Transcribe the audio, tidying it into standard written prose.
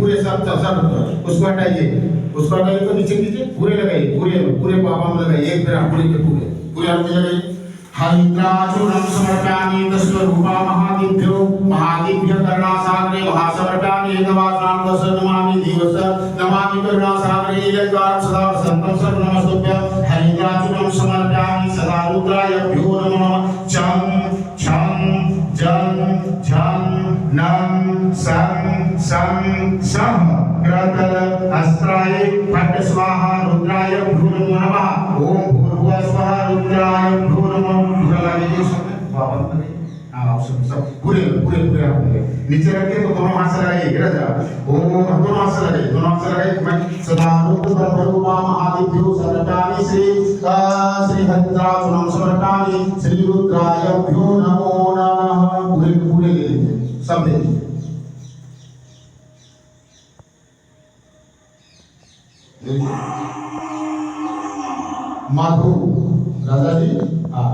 पूरे सब सब उसको हटाइए तो नीचे नीचे पूरे लगाइए, पूरे पूरे पापा में लगाइए, एक फिर पूरे के पूरे पूरे हाथ में लगाइए। हरिद्राचूर्णं समर्पयामि तस्वरूपा महादिभ्यो करुणासागरे महासमर्पयामि एकवासनां वस नमामि दिवस नमामि करुणासागरे नीलद्वारं सदा वसन्तं सर्वनमस्तुभ्यं। हरिद्राचूर्णं समर्पयामि सदा रुद्रायभ्यो नमः। चं छं जं झं नं सं सं सं क्रतल अस्त्राय फट स्वाहा रुद्राय भ्यो नमो नमः। ओम भूर्भुवः स्वः रुद्राय भ्यो नमः। पूरा लगाइए सब वापस करिए। हाँ सब पूरे पूरे पूरे आप नीचे रखिए तो दोनों हाथ से लगाइए, गिरा जा। ओम दोनों हाथ से लगाइए, दोनों हाथ से लगाइए। मैं सदा रुद्ररूपा महादिभ्यो समर्पयामि श्री हरिद्राचूर्णं समर्पयामि श्री रुद्राय भ्यो नमो नमः। पूरे पूरे ले लीजिए, सब ले लीजिए। माधु राजा जी हाँ